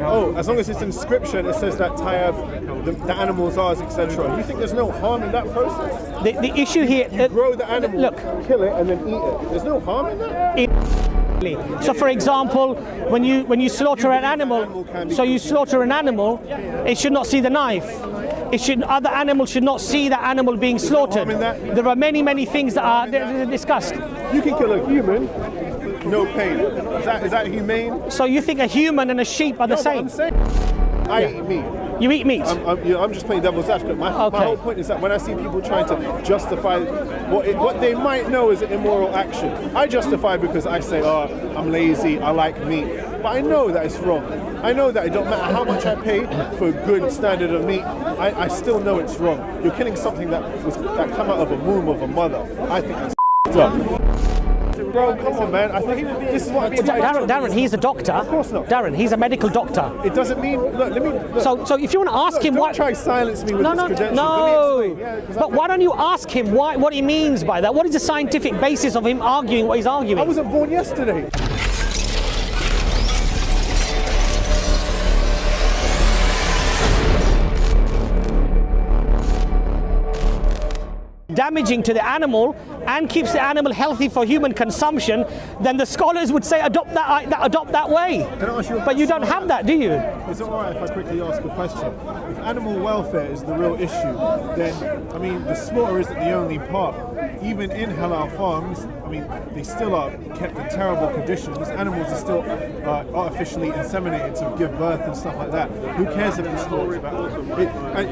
oh, as long as it's in scripture, it says that the animals are, etc. You think there's no harm in that process? The issue here... You grow the animal, look, kill it, and then eat it. There's no harm in that? So, for example, when you slaughter an animal, it should not see the knife. Other animals should not see that animal being slaughtered. There are many things that are discussed. You can kill a human, no pain. Is that humane? So you think a human and a sheep are the same? I'm saying I eat meat. You eat meat? I'm just playing devil's advocate. My whole point is that when I see people trying to justify what they might know is an immoral action, I justify because I say, oh, I'm lazy, I like meat. But I know that it's wrong. I know that it don't matter how much I pay for a good standard of meat, I still know it's wrong. You're killing something that come out of a womb of a mother. I think that's up. Bro, come on, man. I think this is what Darren, he's a doctor. Of course not. Darren, he's a medical doctor. It doesn't mean. Look, let me. Look. So if you want to ask him don't try to silence me with this credentials. No. Let me explain. Yeah, but why don't you ask him what he means by that? What is the scientific basis of him arguing what he's arguing? I wasn't born yesterday. Damaging to the animal and keeps the animal healthy for human consumption, then the scholars would say adopt that way. Can I ask you but you don't have that, do you? Is it alright if I quickly ask a question? If animal welfare is the real issue, then I mean the slaughter isn't the only part. Even in halal farms, I mean they still are kept in terrible conditions. Animals are still artificially inseminated to give birth and stuff like that. Who cares if the slaughter is bad?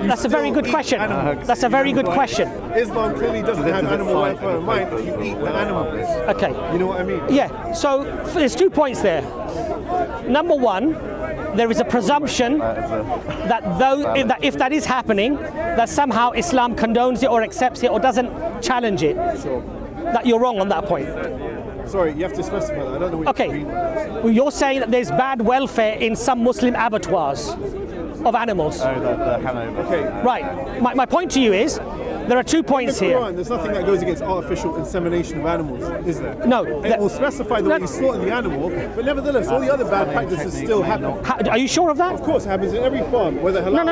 That's a very good question. That's a very good question. Islam clearly doesn't have animal welfare in mind if you eat the animals. Okay. You know what I mean? Yeah. So there's 2 points there. Number one, there is a presumption that if that is happening, that somehow Islam condones it or accepts it or doesn't challenge it. Sure. That you're wrong on that point. Sorry, you have to specify that. I don't know what you mean. Well, you're saying that there's bad welfare in some Muslim abattoirs of animals. Oh, the Hanover. Okay. Right. My point to you is, there are 2 points in the Quran, here. There's nothing that goes against artificial insemination of animals, is there? No. It will specify the way you slaughter the animal, but nevertheless, all the other bad practices still happen. Are you sure of that? Of course, it happens in every farm, whether halal.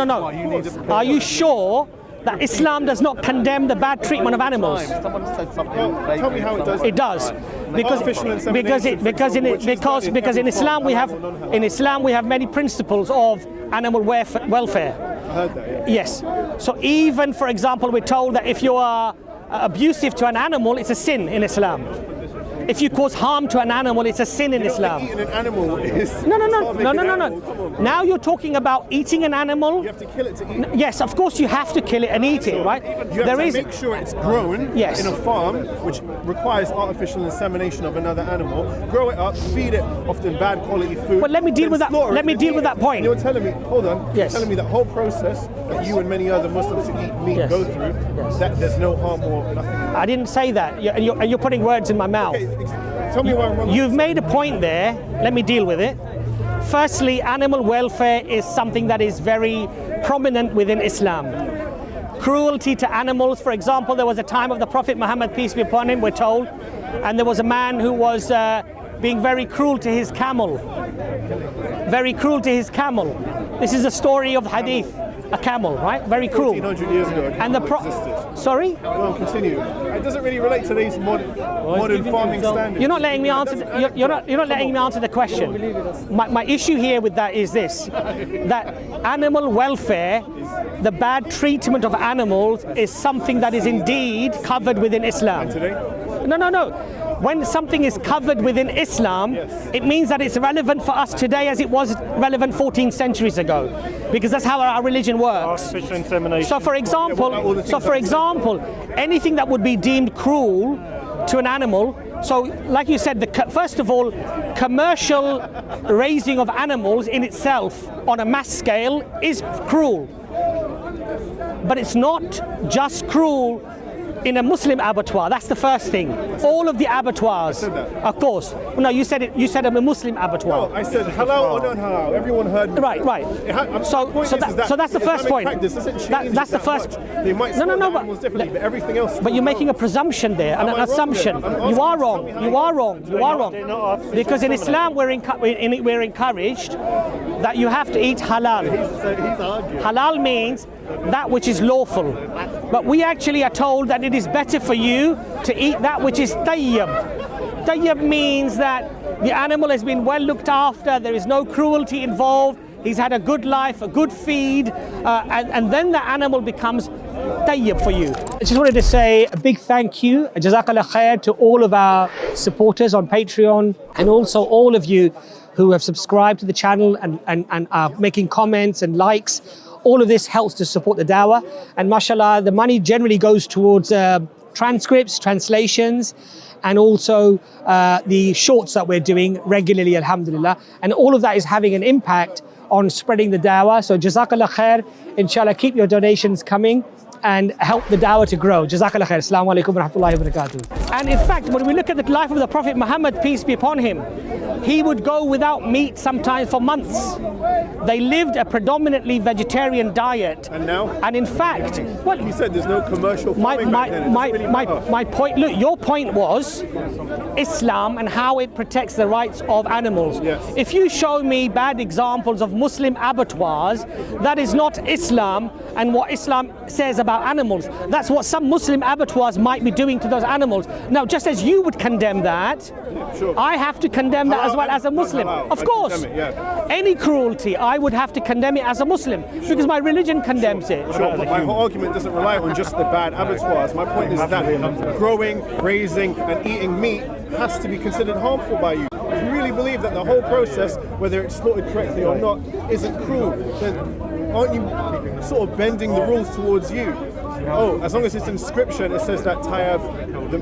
No. Are you sure that Islam does not condemn the bad treatment of animals? Someone said something. Tell me how it does. It does, because in Islam we have many principles of animal welfare. I heard that. Yeah. Yes. So even, for example, we're told that if you are abusive to an animal, it's a sin in Islam. If you cause harm to an animal, it's a sin in Islam. Eating an animal is No. Now you're talking about eating an animal. You have to kill it to eat it. Yes, of course you have to kill it and eat it, right? You have to make sure it's grown Yes. in a farm, which requires artificial insemination of another animal. Grow it up, feed it often bad quality food. But let me deal with that. Let me deal with that point. You're telling me, hold on. Yes. You're telling me that whole process that you and many other Muslims who eat meat Yes. go through, Yes. that there's no harm or nothing. I didn't say that, and you're putting words in my mouth. Okay, tell me why I'm wrong. You've made a point there. Let me deal with it. Firstly, animal welfare is something that is very prominent within Islam. Cruelty to animals, for example, there was a time of the Prophet Muhammad, peace be upon him, we're told, and there was a man who was being very cruel to his camel. Very cruel to his camel. This is a story of hadith. A camel, right? Very cruel. 1400 years ago, And the existed. Sorry? Well, continue. It doesn't really relate to these modern farming standards. You're not letting me answer. You're not letting me answer the question. My issue here with that is this: that animal welfare, the bad treatment of animals, is something that is indeed covered within Islam. And today? No. When something is covered within Islam, it means that it's relevant for us today as it was relevant 14 centuries ago, because that's how our religion works. Artificial insemination. So, for example, anything that would be deemed cruel to an animal. So, like you said, first of all, commercial raising of animals in itself on a mass scale is cruel. But it's not just cruel in a Muslim abattoir. That's the first thing. All of the abattoirs. I said that. Of course. No, you said it. You said I'm a Muslim abattoir. No, I said halal or non-halal. Everyone heard me. Right. So that's the first point. That's the first. They might no, animals differently, but everything else. But you're making a presumption there, an assumption. You are wrong. You are wrong. Because in Islam we're encouraged that you have to eat halal. Halal means that which is lawful. But we actually are told that it is better for you to eat that which is tayyib. Tayyib means that the animal has been well looked after, there is no cruelty involved, he's had a good life, a good feed, and then the animal becomes tayyib for you. I just wanted to say a big thank you, Jazakumullah khair, to all of our supporters on Patreon, and also all of you who have subscribed to the channel and are making comments and likes. All of this helps to support the dawah, and mashallah, the money generally goes towards transcripts, translations, and also the shorts that we're doing regularly, alhamdulillah. And all of that is having an impact on spreading the dawah. So Jazakallah khair, inshallah, keep your donations coming and help the dawah to grow. Jazakallah khair. Assalamu alaikum wa rahmatullahi wa barakatuh. And in fact, when we look at the life of the Prophet Muhammad, peace be upon him, he would go without meat sometimes for months. They lived a predominantly vegetarian diet. And now? And in fact, well, you said there's no commercial farming back then. My point, look, your point was Islam and how it protects the rights of animals. Yes. If you show me bad examples of Muslim abattoirs, that is not Islam and what Islam says about animals. That's what some Muslim abattoirs might be doing to those animals. Now, just as you would condemn that, sure, I have to condemn that as well as a Muslim. Of course. Any cruelty, I would have to condemn it as a Muslim because my religion condemns it. Sure, but my whole argument doesn't rely on just the bad abattoirs. My point is that growing, raising, and eating meat has to be considered harmful by you. If you really believe that the whole process, whether it's slaughtered correctly or not, isn't cruel, then aren't you sort of bending the rules towards you? Oh, as long as it's inscription, it says that tayyib,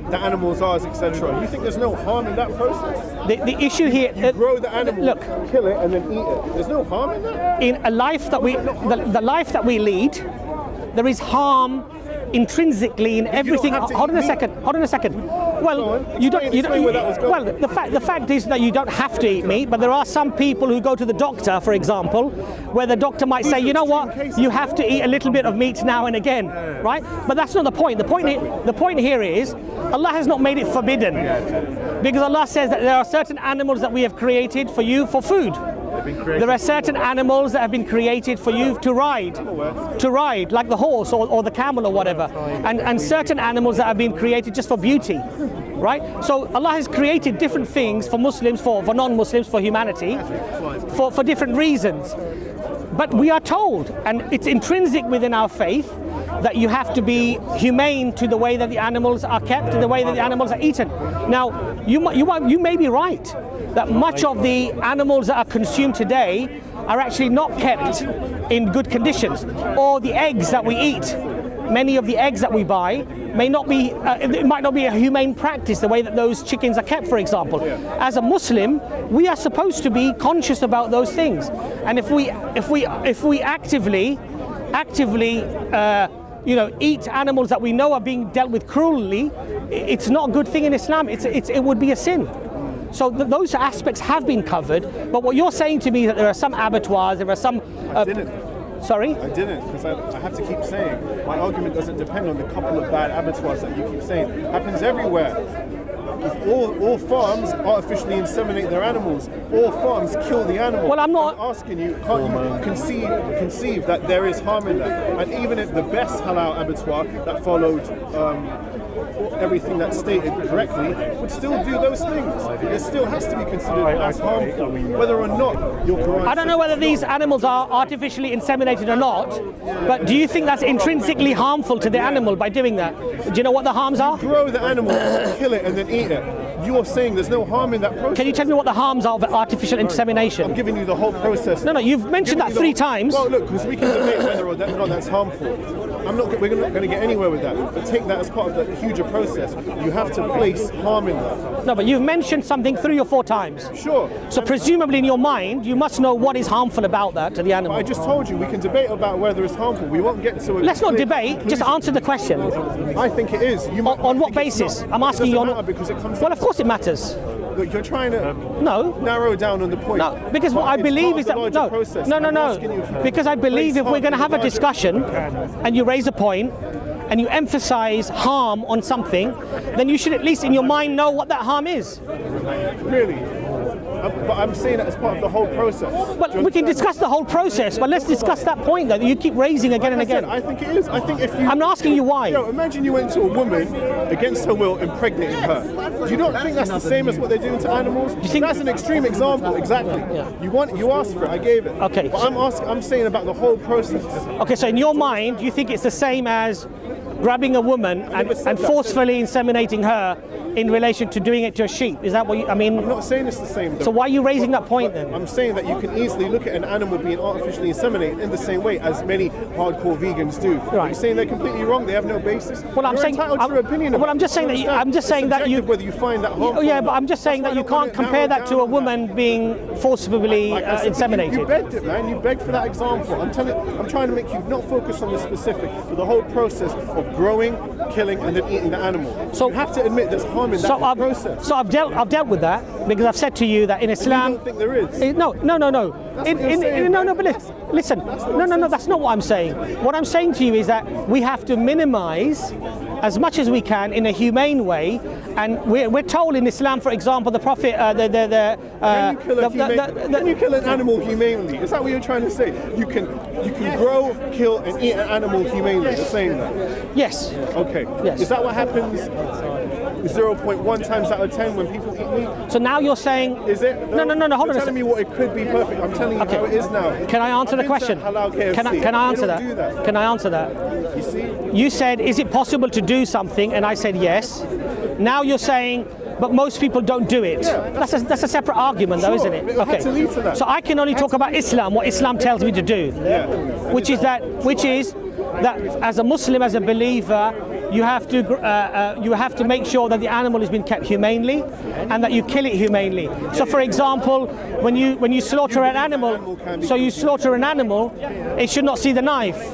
the animal's ours, etc. You think there's no harm in that process? The issue here, you grow the animal, look, kill it, and then eat it. There's no harm in that. In a life that the life that we lead, there is harm intrinsically in everything. Hold on a second. Well, well, the fact is that you don't have to eat meat, but there are some people who go to the doctor, for example, where the doctor might say, you know what, you have to eat a little bit of meat now and again, right? But that's not the point. The point here is Allah has not made it forbidden, because Allah says that there are certain animals that we have created for you for food. There are certain animals that have been created for you to ride, like the horse or the camel or whatever, and certain animals that have been created just for beauty, right? So Allah has created different things for Muslims, for non-Muslims, for humanity, for different reasons. But we are told, and it's intrinsic within our faith, that you have to be humane to the way that the animals are kept, to the way that the animals are eaten. Now, you may be right that much of the animals that are consumed today are actually not kept in good conditions, or the eggs that we eat, many of the eggs that we buy may not be, it might not be a humane practice the way that those chickens are kept, for example. As a Muslim, we are supposed to be conscious about those things, and if we actively eat animals that we know are being dealt with cruelly, it's not a good thing in Islam. It would be a sin. So those aspects have been covered, but what you're saying to me is that there are some abattoirs, there are some... I didn't. Sorry? I didn't, because I have to keep saying, my argument doesn't depend on the couple of bad abattoirs that you keep saying. It happens everywhere. All farms artificially inseminate their animals. All farms kill the animal. Well, I'm not asking you, can't you conceive that there is harm in that? And even if the best halal abattoir that followed everything that's stated correctly would still do those things. It still has to be considered as harmful, whether or not your Quran. I don't know whether these animals are artificially inseminated or not, but do you think that's intrinsically harmful to the animal by doing that? Do you know what the harms are? Grow the animal, kill it, and then eat it. You're saying there's no harm in that process. Can you tell me what the harms are of artificial insemination? I'm giving you the whole process. No, you've mentioned that 3 times. Well, look, because we can debate whether or not that's harmful. We're not going to get anywhere with that. But take that as part of the huger process. You have to place harm in that. No, but you've mentioned something 3 or 4 times. Sure. So presumably in your mind, you must know what is harmful about that to the animal. But I just told you, we can debate about whether it's harmful. We won't get to a Let's not clear debate, conclusion. just answer the question. I think it is. On what basis? I'm asking you on... Because it comes Well, of course it matters. Look, you're trying to No. narrow down on the point. No, because what I believe is that... No. Because I believe if we're going to have a discussion and you raise a point and you emphasize harm on something, then you should at least in your mind know what that harm is. Really? But I'm saying that as part of the whole process. But we can discuss the whole process, but let's discuss that point that you keep raising again and again. I think it is. I think if you... I'm asking you why. Imagine you went to a woman against her will, impregnating her. Do you not think that's the same as what they're doing to animals? Do you think that's an extreme example? Exactly. Yeah. You asked for it, I gave it. Okay. But I'm saying about the whole process. Okay, so in your mind, you think it's the same as grabbing a woman and forcefully inseminating her in relation to doing it to a sheep? Is that what you... I mean... I'm not saying it's the same, though. So why are you raising that point then? I'm saying that you can easily look at an animal being artificially inseminated in the same way as many hardcore vegans do. Right. Are you saying they're completely wrong? They have no basis? Well, I'm saying... entitled to your opinion. Well, I'm just saying that... whether you find that harmful. Yeah, but I'm just saying that you can't compare that to a woman being forcibly inseminated. You begged it, man. You begged for that example. I'm trying to make you not focus on the specific, but the whole process of growing, killing, and then eating the animal. So you have to admit there's harm in that process. So I've dealt with that because I've said to you that in Islam... You don't think there is? No. But listen. No, that's not what I'm saying. What I'm saying to you is that we have to minimize as much as we can in a humane way, and we're told in Islam, for example, the Prophet, can you kill an animal humanely? Is that what you're trying to say? You can grow, kill, and eat an animal humanely. You're saying that? Yes. Okay. Yes. Is that what happens 0.1 times out of 10 when people eat meat? So now you're saying... Is it? No, hold on a second. You're telling me what it could be perfect. I'm telling you how it is now. Can I answer the question? Halal KFC. Can I answer that? Do that? Can I answer that? You see? You said, is it possible to do something? And I said yes. Now you're saying, but most people don't do it. Yeah, that's a separate argument, though, isn't it? It had to lead to that. So I can only talk about Islam, what Islam tells me to do. Yeah. Which is that as a Muslim, as a believer, you have to make sure that the animal has been kept humanely and that you kill it humanely. So, for example, when you slaughter an animal, it should not see the knife.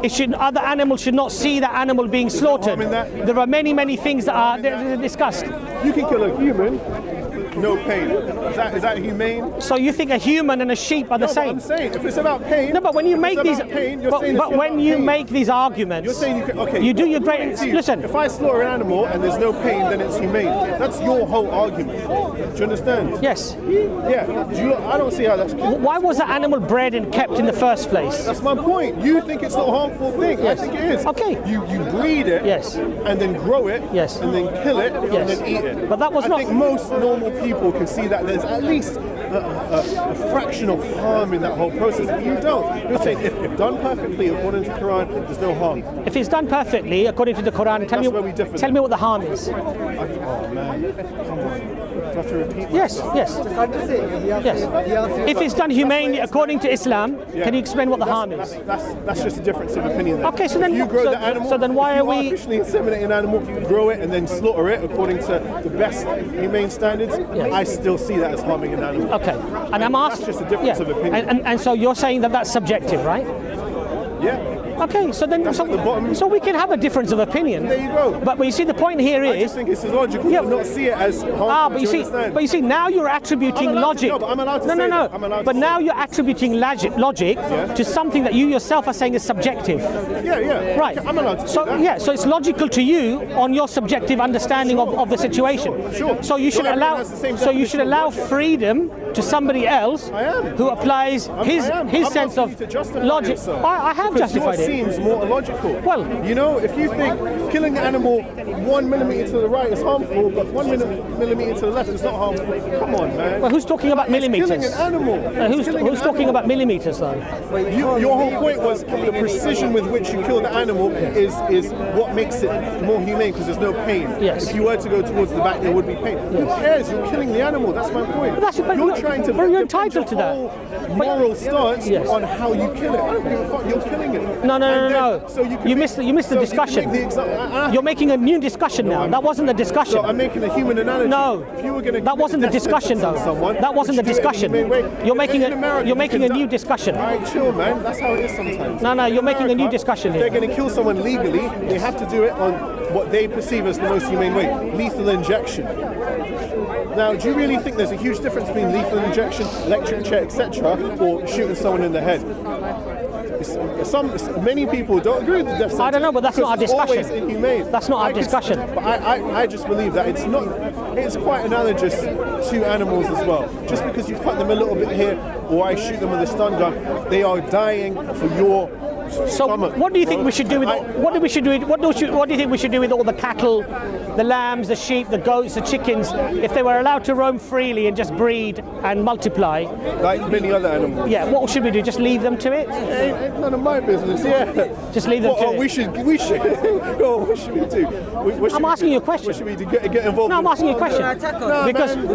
Other animals should not see that animal being slaughtered. There are many things that are discussed. You can kill a human, no pain. Is that humane? So you think a human and a sheep are the same? I'm saying if it's about pain. No, but when you make these, make these arguments, you're saying you do your great. Listen, if I slaughter an animal and there's no pain, then it's humane. That's your whole argument. Do you understand? Yes. Yeah. I don't see how that's. Why was the animal bred and kept in the first place? That's my point. You think it's not a harmful thing. Yes. I think it is. Okay. You breed it. Yes. And then grow it. Yes. And then kill it. Yes. And then eat it. But that was not. I think most normal people can see that there's at least a fraction of harm in that whole process. But you don't. You're saying if done perfectly according to the Quran, there's no harm. If it's done perfectly according to the Quran, tell me what the harm is. Oh man, come on. Do I have to repeat Yes. If it's done humanely according to Islam, can you explain what the harm is? That's just a difference of opinion. Then. Okay, so then you grow the animal. So then why are we artificially inseminate an animal, grow it, and then slaughter it according to the best humane standards? Yes. I still see that as harming an animal. Okay, and I'm asking. That's just a difference of opinion. And so you're saying that that's subjective, right? Yeah. Okay, so then so we can have a difference of opinion. There you go. But you see, the point here is. I just think it's illogical to not see it as harmful. But you see, now you're attributing logic. No, but I'm allowed to say No. I'm allowed But to now you're attributing logic to something that you yourself are saying is subjective. Yeah. Right. I'm allowed to say that. Yeah. So it's logical to you on your subjective understanding of the situation. Sure. So you should allow. So you should allow freedom to somebody else who applies his sense of logic. I have justified it. Seems more illogical. Well, you know, if you think killing an animal 1 millimeter to the right is harmful, but 1 millimeter to the left is not harmful, come on, man. Well, who's talking about millimeters? Killing an animal. Who's talking about millimeters, though? Your whole point was the precision with which you kill the animal is what makes it more humane because there's no pain. Yes. If you were to go towards the back, there would be pain. Who cares? You're killing the animal. That's my point. You're trying to Well, you're entitled to that. moral stance Yes. on how you kill it. I don't give a fuck. You're killing it. No. So You missed the discussion. You're making a new discussion now. That wasn't the discussion. So I'm making a human analogy. No, If you were going to that wasn't the discussion though. That wasn't the discussion. You're making a new discussion. All right, chill, man. That's how it is sometimes. No, you're making a new America, discussion if they're here. going to kill someone legally, they have to do it on what they perceive as the most humane way, lethal injection. Now, do you really think there's a huge difference between lethal injection, electric chair, etc., or shooting someone in the head? Many people don't agree with the death sentence. I don't know, but that's not our discussion. It's always inhumane. That's not our discussion. But I just believe that it's not. It's quite analogous to animals as well. Just because you cut them a little bit here, or I shoot them with a stun gun, they are dying for your. So, what do you think we should do with what do you think we should do with all the cattle, the lambs, the sheep, the goats, the chickens, if they were allowed to roam freely and just breed and multiply? Like many other animals. Yeah, what should we do? Just leave them to it? Ain't none of my business. Yeah. Just leave them to it. We should. Oh, what should we do? I'm asking you a question. What should we do? Get involved? No, I'm asking you a question. No,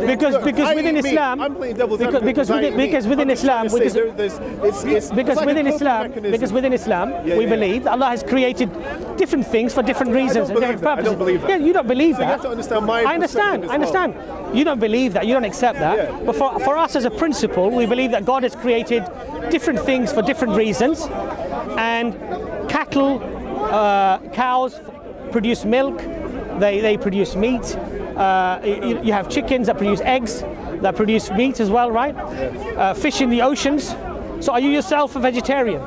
because within Islam, I'm playing devil's advocate because within Islam, we believe that Allah has created different things for different reasons and different purposes. I don't believe that. Yeah, you don't believe So that. you have to understand my perspective as I understand. You don't believe that. You don't accept that. Yeah. But for us as a principle, we believe that God has created different things for different reasons, and cattle, cows produce milk. They produce meat. You have chickens that produce eggs, that produce meat as well, right? Fish in the oceans. So are you yourself a vegetarian?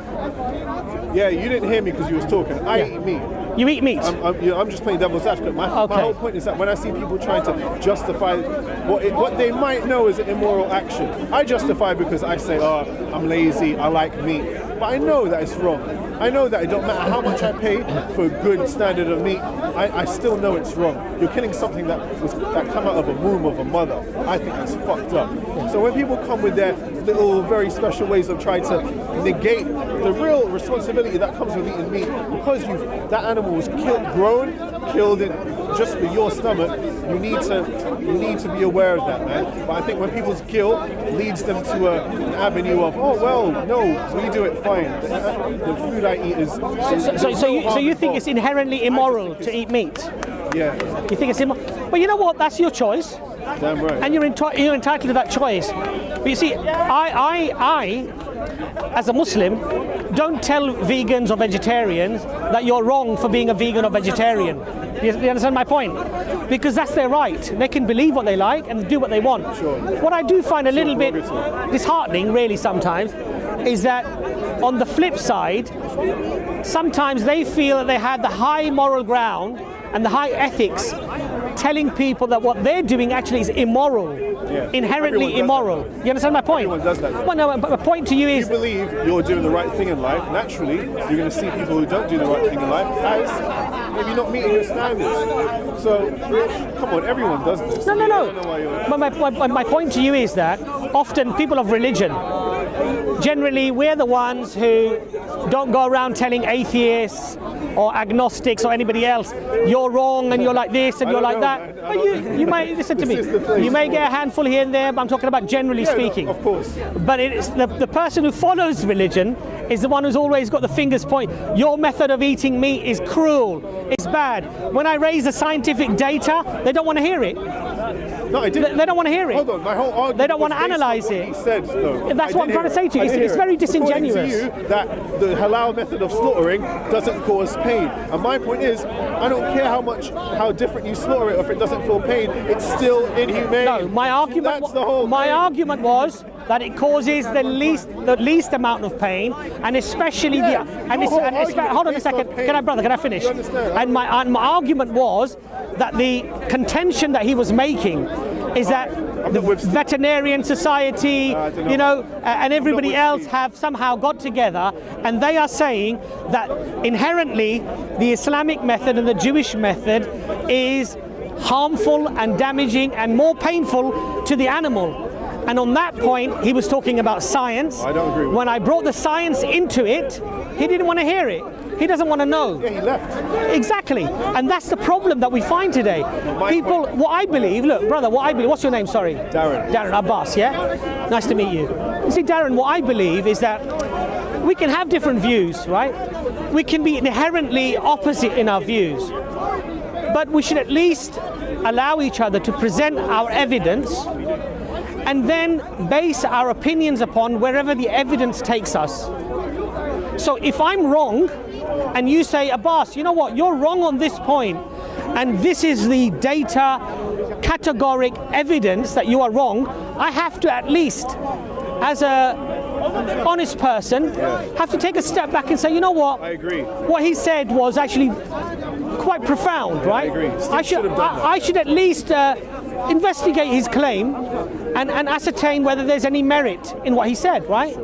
Yeah, you didn't hear me because you was talking. I eat meat. You eat meat? I'm just playing devil's advocate. My whole point is that when I see people trying to justify what they might know is an immoral action, I justify because I say, oh, I'm lazy, I like meat. But I know that it's wrong. I know that it don't matter how much I pay for a good standard of meat, I still know it's wrong. You're killing something that come out of a womb of a mother. I think that's fucked up. So when people come with their little very special ways of trying to negate the real responsibility that comes with eating meat, because that animal was killed in just for your stomach, you need to be aware of that, man. But I think when people's guilt leads them to an avenue of, oh well, no, we do it fine. The food I eat is. So you think it's inherently immoral to eat meat? Yeah. You think it's immoral? But you know what? That's your choice. Damn right. And you're entitled to that choice. But you see, I, as a Muslim, don't tell vegans or vegetarians that you're wrong for being a vegan or vegetarian. You understand my point? Because that's their right. They can believe what they like and do what they want. Sure. What I do find a little bit disheartening, really, sometimes, is that on the flip side, sometimes they feel that they had the high moral ground and the high ethics, telling people that what they're doing actually is immoral, inherently immoral. You understand my point? Everyone does that. Well, no, but my point to you is, if you believe you're doing the right thing in life, naturally, you're going to see people who don't do the right thing in life as maybe not meeting your standards. So, come on, everyone does this. No. I don't know why you're... But my point to you is that often people of religion, generally we're the ones who don't go around telling atheists or agnostics or anybody else, you're wrong and you're like this and you're like that. But you might, listen to me, you may get a handful here and there, but I'm talking about generally speaking. Of course. But it's the person who follows religion is the one who's always got the fingers pointed. Your method of eating meat is cruel, it's bad. When I raise the scientific data, they don't want to hear it. No, I didn't. They don't want to hear it. Hold on, my whole argument they don't want to was based analyse on what it. he said, though. That's what I'm trying to say to you. It's very disingenuous. According to you, that the halal method of slaughtering doesn't cause pain. And my point is, I don't care how different you slaughter it, or if it doesn't feel pain, it's still inhumane. No, my argument. That's the whole my thing. argument was that it causes the least amount of pain, and especially hold on a second. Can I finish? You understand? And my argument was that the contention that he was making is that the veterinarian society, and everybody else have somehow got together, and they are saying that inherently the Islamic method and the Jewish method is harmful and damaging and more painful to the animal. And on that point, he was talking about science. I don't agree with When I brought the science into it, he didn't want to hear it. He doesn't want to know. Yeah, he left. Exactly. And that's the problem that we find today. People, what I believe, look, brother, what I believe, what's your name, sorry? Darren. Darren Abbas, yeah? Nice to meet you. You see, Darren, what I believe is that we can have different views, right? We can be inherently opposite in our views. But we should at least allow each other to present our evidence and then base our opinions upon wherever the evidence takes us. So if I'm wrong and you say, Abbas, you know what, you're wrong on this point, and this is the data, categoric evidence that you are wrong, I have to at least, as a honest person, have to take a step back and say, you know what? I agree. What he said was actually quite profound, right? I agree. I should at least investigate his claim and ascertain whether there's any merit in what he said, right?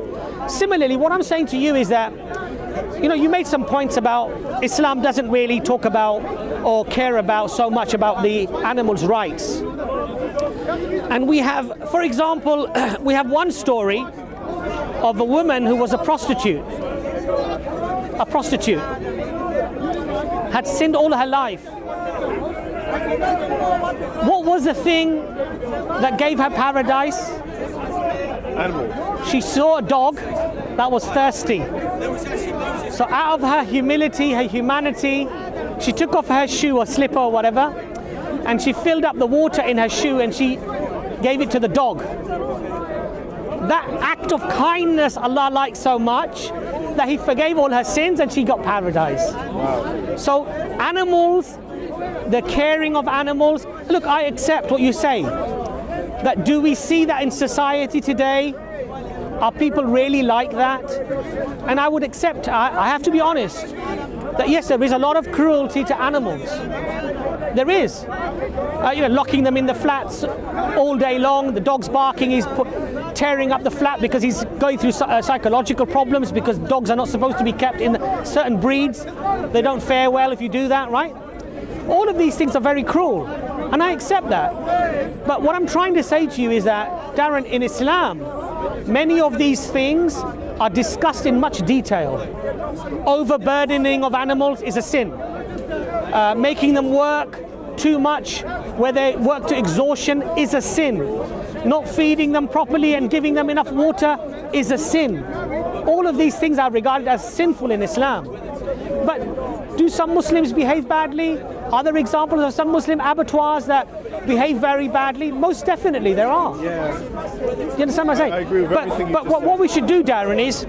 Similarly, what I'm saying to you is that, you know, you made some points about Islam doesn't really talk about or care about so much about the animals' rights. And we have, for example, we have one story of a woman who was a prostitute. A prostitute. Had sinned all her life. What was the thing that gave her paradise? Animal. She saw a dog that was thirsty. So out of her humility, her humanity, she took off her shoe or slipper or whatever, and she filled up the water in her shoe and she gave it to the dog. That act of kindness Allah liked so much that He forgave all her sins and she got paradise. Wow. So animals, the caring of animals, look, I accept what you say. That do we see that in society today? Are people really like that? And I would accept, I have to be honest, that yes, there is a lot of cruelty to animals. There is. You know, locking them in the flats all day long, the dog's barking, he's tearing up the flat because he's going through psychological problems, because dogs are not supposed to be kept in certain breeds. They don't fare well if you do that, right? All of these things are very cruel, and I accept that. But what I'm trying to say to you is that, Darren, in Islam, many of these things are discussed in much detail. Overburdening of animals is a sin. Making them work too much, where they work to exhaustion, is a sin. Not feeding them properly and giving them enough water is a sin. All of these things are regarded as sinful in Islam. But do some Muslims behave badly? Are there examples of some Muslim abattoirs that behave very badly? Most definitely there are. Yeah. You understand what I'm saying? I agree with everything you But just said. what we should do, Darren, is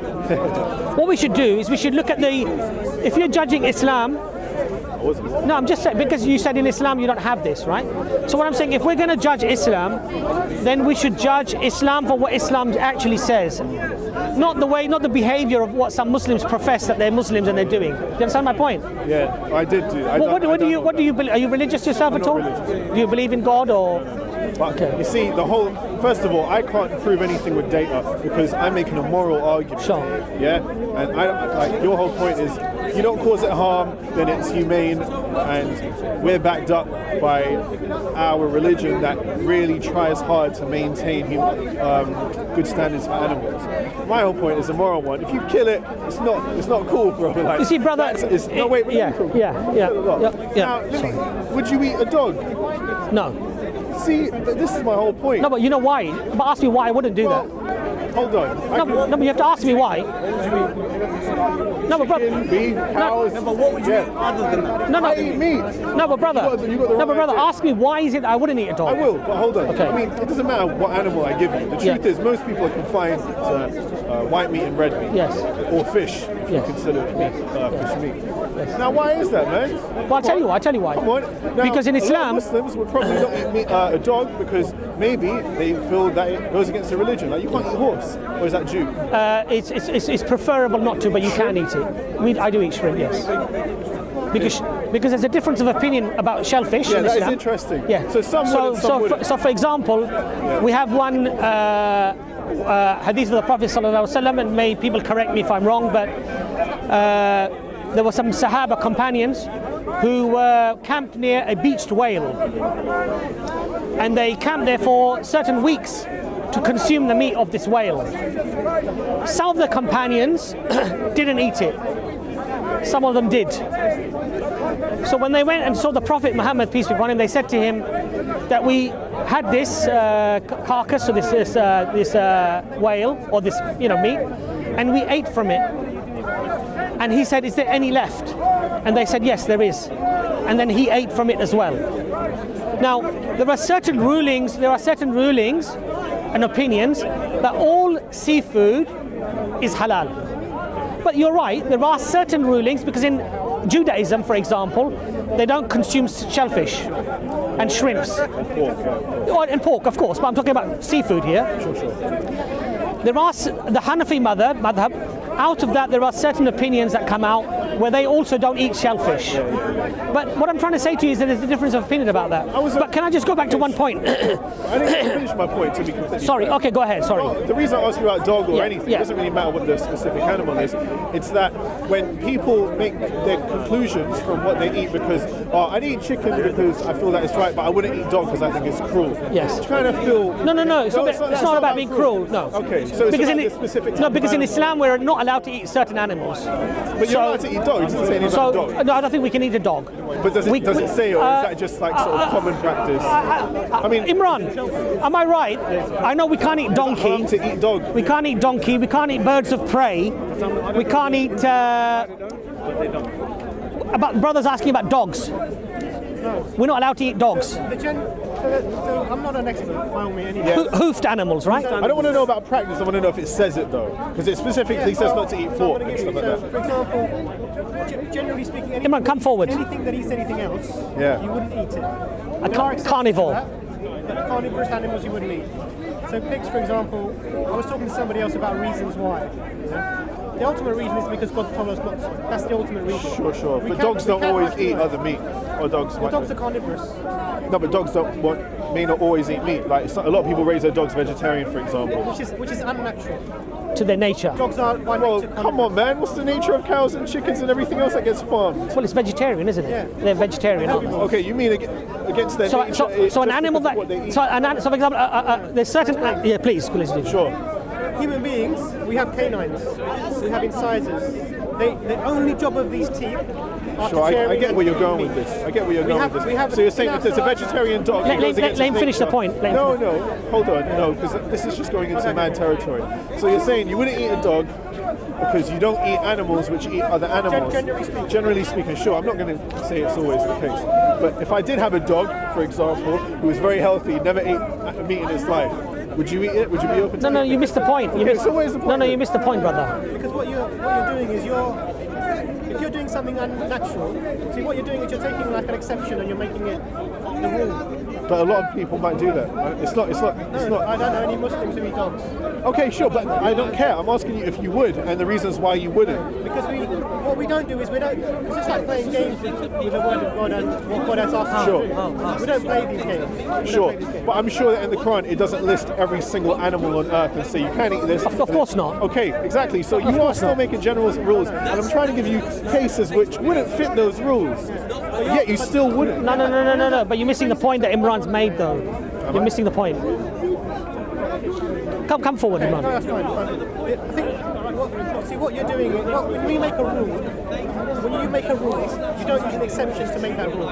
what we should do is we should look at if you're judging Islam. No, I'm just saying, because you said in Islam you don't have this, right? So what I'm saying, if we're going to judge Islam, then we should judge Islam for what Islam actually says. Not the behavior of what some Muslims profess that they're Muslims and they're doing. Do you understand my point? Yeah, I did do. What do you believe? Are you religious yourself at all? religious. Do you believe in God or? But you see, first of all, I can't prove anything with data because I'm making a moral argument. Sure. Yeah, and your whole point is, if you don't cause it harm, then it's humane, and we're backed up by our religion that really tries hard to maintain good standards for animals. My whole point is a moral one. If you kill it, it's not cool, bro. Like, You see, brother. Yeah. Now, would you eat a dog? No. See, this is my whole point. No, but you know why? But ask me why I wouldn't do that. Hold on. No, but you have to ask me why. No, but brother. Beef, cows. But what would you eat other than that? No, I eat meat. No, but brother. You got the wrong brother. idea. Ask me why is it I wouldn't eat a dog. I will, but hold on. Okay. I mean, it doesn't matter what animal I give you. The truth is, most people are confined to white meat and red meat. Yes. Or fish, if you consider fish meat. Now, why is that, man? Well, I'll tell you why. Come on. Now, Because in a lot Islam, of Muslims would probably not eat meat, a dog because maybe they feel that it goes against their religion. Like, you can't eat horse, or is that Jew? it's preferable not to, but you can eat it. I do eat shrimp, yes. Because there's a difference of opinion about shellfish. Yeah, in that Islam. is interesting. Yeah. So some would and some wouldn't. So for example, we have one hadith of the Prophet ﷺ, and may people correct me if I'm wrong, but there were some Sahaba companions who were camped near a beached whale, and they camped there for certain weeks to consume the meat of this whale. Some of the companions didn't eat it. Some of them did. So when they went and saw the Prophet Muhammad, peace be upon him, they said to him that we had this carcass, or this whale, or this meat, and we ate from it. And he said, is there any left? And they said, yes, there is. And then he ate from it as well. Now, there are certain rulings and opinions that all seafood is halal. But you're right, there are certain rulings, because in Judaism, for example, they don't consume shellfish and shrimps. And pork, of course, but I'm talking about seafood here. Sure. There are the Hanafi madhab. Out of that, there are certain opinions that come out where they also don't eat shellfish. But what I'm trying to say to you is that there's a difference of opinion about that. But can I just go back to one point? I didn't finish my point, to be completely Sorry, fair. okay, go ahead, sorry. Well, the reason I ask you about dog or anything, yeah. it doesn't really matter what the specific animal is. It's that when people make their conclusions from what they eat, because I'd eat chicken because I feel that it's right, but I wouldn't eat dog because I think it's cruel. Yes. It's trying to feel... No, it's not about being cruel, no. Okay, so it's because about the specific type because of in animal. Islam we're not allowed to eat certain animals. But you're allowed to eat dog, it doesn't say anything about dog. No, I don't think we can eat a dog. But does it say, or is that just like sort of common practice? I mean, Imran, am I right? I know we can't eat donkey. To eat dog. We can't eat donkey. We can't eat birds of prey. We can't eat. About brothers asking about dogs. We're not allowed to eat dogs. So I'm not an expert, by all means. Anyway. Hoofed animals, right? I don't want to know about practice. I want to know if it says it though, because it specifically says not to eat pork and stuff like that. For example, generally speaking, Imran, come forward. Anything that eats anything else, you wouldn't eat it. A carnivore. But carnivorous animals you wouldn't eat. So pigs, for example, I was talking to somebody else about reasons why. The ultimate reason is because God told us not to. That's the ultimate reason. Sure. But dogs don't always eat other meat, or dogs. Well, dogs are carnivorous. No, but dogs may not always eat meat. Like a lot of people raise their dogs vegetarian, for example. Which is unnatural. To their nature. Dogs are by nature carnivorous. Come on, man. What's the nature of cows and chickens and everything else that gets farmed? Well, it's vegetarian, isn't it? Yeah. They're vegetarian. Okay, you mean against their nature? So an animal that. So for example, there's certain. Yeah, please, do. Sure. Human beings, we have canines, we have incisors. The only job of these teeth are Sure, to I get where you're going meat. with this. I get where you're going with we this. have- So you're saying if there's a vegetarian dog, it goes against let him its finish the nature. point. No, hold on. No, because this is just going into mad territory. So you're saying you wouldn't eat a dog because you don't eat animals which eat other animals. Generally speaking, sure. I'm not going to say it's always the case. But if I did have a dog, for example, who was very healthy, never ate meat in his life, would you eat it? Would you be open to it? No, you missed the point. So where's the point? No, you missed the point, brother. Because what you're doing is if you're doing something unnatural, see what you're doing is you're taking like an exception and you're making it the rule. But a lot of people might do that. It's not. I don't know any Muslims who eat dogs. Okay, sure, but I don't care. I'm asking you if you would, and the reasons why you wouldn't. Because what we don't do is it's just like playing games with the word of God and what God has asked us to do. We don't play these games. Sure, but I'm sure that in the Quran it doesn't list every single animal on earth and say you can't eat this. Of course not. Okay, exactly. So you are still making general rules, and I'm trying to give you cases which wouldn't fit those rules. Yet you still wouldn't. No. But you're missing the point that Imran's made, though. You're missing the point. Come forward, Imran. No, that's fine. I think what you're doing is when you make a rule, you don't use an exception to make that rule.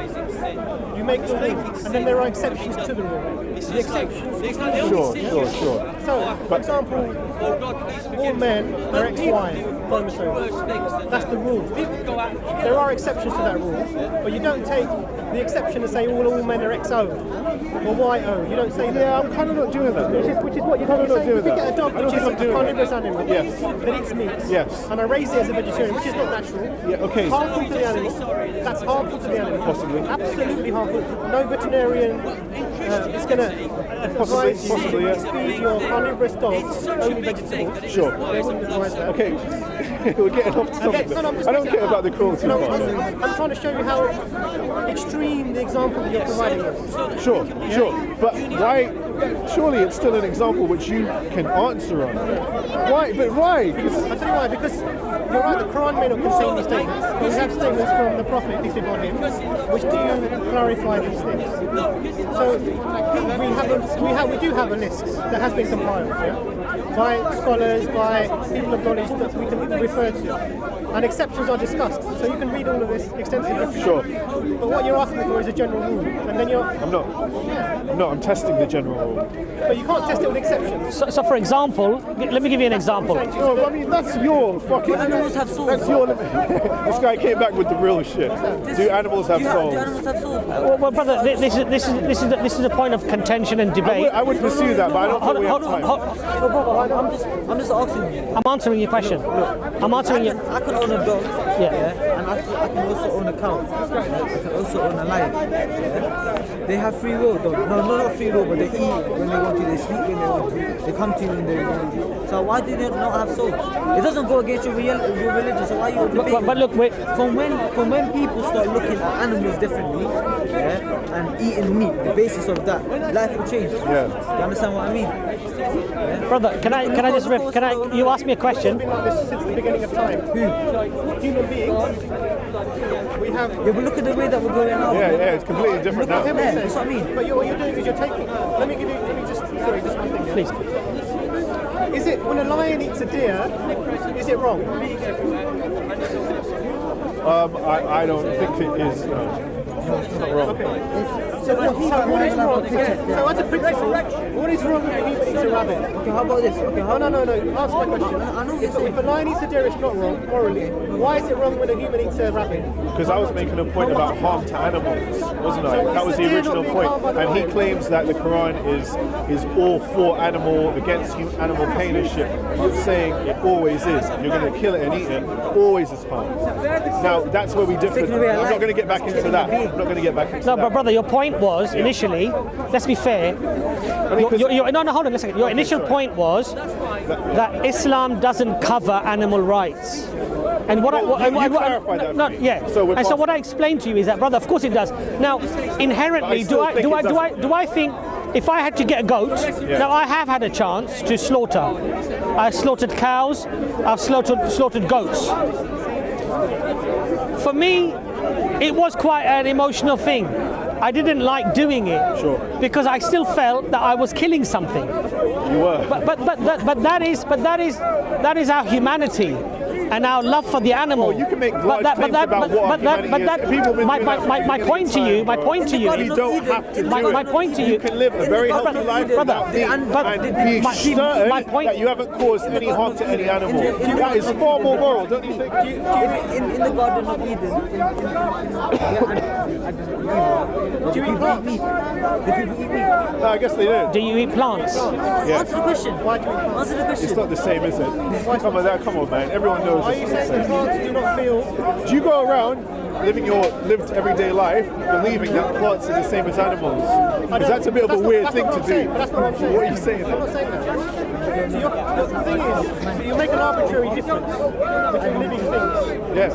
You make the rule, and then there are exceptions to the rule. The exceptions. Sure. So, for example, all men are XY chromosomes. That's the rule. There are exceptions to that rule, but you don't take the exception and say all men are XO or YO. You don't say that. Yeah, I'm kind of not doing that. Which is what you're doing. If you get a dog which is a carnivorous animal that eats meat, Yes. and I raise it as a vegetarian, which is not natural, Yeah, okay. harmful to the animal, that's harmful to the animal. Possibly. Absolutely harmful. No veterinarian is going to advise you Possibly, to feed your carnivorous dog only vegetables, Sure. they wouldn't advise that. Okay, we're getting off the topic. I don't care about the cruelty part. I'm trying to show you how extreme the example that you're providing is. Sure. But why? Surely it's still an example which you can answer on. Why? But why? 'Cause I'll tell you why, because you're right, the Quran may not contain these statements, but we have statements from the Prophet, peace be upon him, which do clarify these things. So we do have a list that has been compiled, by scholars, by people of knowledge that we can refer to. And exceptions are discussed, so you can read all of this extensively. Sure. But what you're asking for is a general rule, and then I'm not. I'm testing the general rule. But you can't test it with exceptions. So for example, let me give you an example. No, I mean that's your fucking. Animals have souls. That's your limit. This guy came back with the real shit. Do animals have souls? Do animals have souls? Well, brother, this is a point of contention and debate. I would pursue that, but I don't think we have time. I'm just asking you. I'm answering your question. I'm answering you. I can own a dog, Yeah. and I can also own a cow. I can also own a lion. Yeah? They have free will, though. No, not free will, but they eat when they want to, they sleep when they want to, they come to you when they want to. So why do they not have souls? It doesn't go against your religion, so why are you debating? But look, wait. From when people start looking at animals differently, and eating meat, the basis of that, life will change. Yeah. You understand what I mean? Brother, can I just you ask me a question? Been like this since the beginning of time. Human beings, we have. Yeah, but look at the way that we're going now. Yeah, it's completely different now. Yeah, that's what I mean. But what you're doing is you're taking. Let me just one thing. Please. Is it when a lion eats a deer? Is it wrong? I don't think it is. It's not wrong. So what is wrong? So as a principle, what is wrong with a human eats a rabbit? Okay, how about this? Okay, No. Answer my question. I know what you're saying. If a lion eats a deer, it's not wrong morally. Why is it wrong when a human eats a rabbit? Because I was making a point about harm to animals, wasn't I? So That was is the the deer original not being point. harmed by the And he lion? claims that the Quran is all for animal, against animal paintership. I'm saying it always is. If you're going to kill it and eat it, always is harm. Now, that's where we differ. I'm not going to get back into that. I'm not going to get back into No, that. but brother, your point was initially. Let's be fair. No, hold on a second. Your initial point was that Islam doesn't cover animal rights. And what you clarified that for me. Yeah. So what I explained to you is that, brother, of course it does. Now, inherently, do I think if I had to get a goat? Now I have had a chance to slaughter. I've slaughtered cows. I've slaughtered goats. For me, it was quite an emotional thing. I didn't like doing it because I still felt that I was killing something. You were. But that is our humanity and our love for the animal. You can make large claims about what humanity is. People have been doing that for my point to you, You don't have to do it. my point to you. You can live a very healthy life without meat and be certain that you haven't caused any harm to any animal. That is far more moral, don't you think? In the Garden of Eden, do you eat meat? Do people eat meat? No, I guess they do. Do you eat plants? Yeah. Answer the question. Answer the question. It's not the same, is it? Come on, man. Everyone knows Are it's you not the saying the same. plants do not feel? Do you go around living your lived everyday life believing that plants are the same as animals? Because that's a bit of a weird thing to do. That's not what I'm saying. What are you saying? I'm not saying that. So the thing is, you make an arbitrary difference between living things. Yes,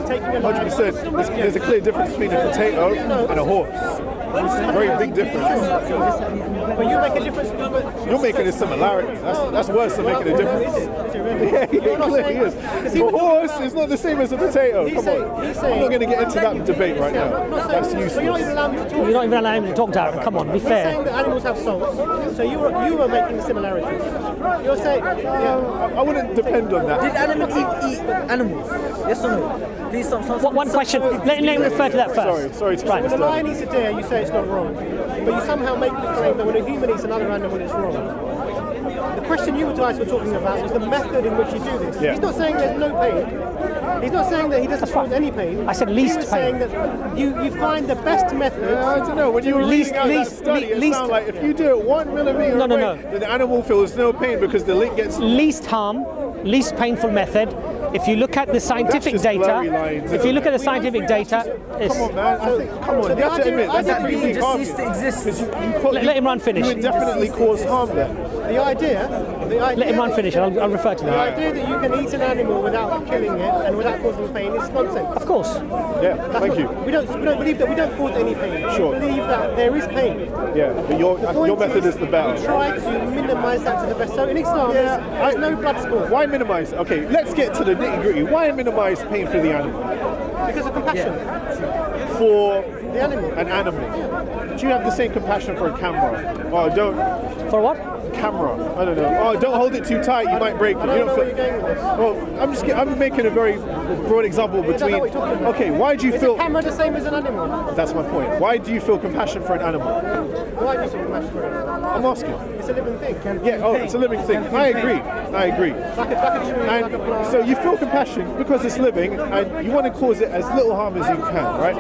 Taking a life. 100%. There's a clear difference between a potato and a horse. Very big difference. But you make a difference. You're making a similarity. That's worse than making a difference. Is it really? Yeah, it clearly is. A horse is not the same as a potato. Come on. I'm not going to get into that debate right now. That's So you're not even useless. allowed me to talk. You're not even allowing me to talk, Darren. Come on, be You're saying fair. that animals have souls. So you were making similarities. You're saying, I wouldn't depend on that. Did animals eat animals? Yes or no? Please stop. One question. Let me refer to that first. Sorry to Right. when a lion eats a deer, you say it's not wrong. But you somehow make the claim that when a human eats another animal, it's wrong. The question you guys were talking about was the method in which you do this. Yeah. He's not saying there's no pain. He's not saying that he doesn't cause any pain. I said least he was pain. saying that you find the best method. I don't know. When you were reading out that study, it sounded like if you do it 1 millimeter No. away, then the animal feels no pain because the link gets. Least harm, least painful method. If you look at the scientific just data, blurry lines, if you look at the isn't it? scientific data, it's, Come on, man. Come on. So You the have to idea- admit that's idea a pretty being big just harm. ceased to exist. Because let him run finish. You would definitely cause harm there. The idea Let him run finish, and I'll refer to The that. idea that you can eat an animal without killing it and without causing pain is nonsense. Of course. Yeah, thank you. We don't believe that we don't cause any pain. Sure. We believe that there is pain. Yeah, but your method is the We better. try to minimise that to the best. So in Islam, there's no blood sport Why minimize? Okay, let's get to the nitty gritty. Why minimize pain for the animal? because of compassion. For The animal. an animal. Do you have the same compassion for a camera? Oh, don't. For what? Camera. I don't know. Oh, don't hold it too tight. You might break it. I don't know where you're going with this. Well, I'm making a very broad example Is that between. what you're talking about? Okay, why do you Is feel? a camera the same as an animal? That's my point. Why do you feel compassion for an animal? Why do you feel compassion for it? I'm asking. It's a living thing. Yeah. Oh, it's a living thing. I agree. Like a tree, like a And plant. so you feel compassion because it's living, and you want to cause it as little harm as you can, right?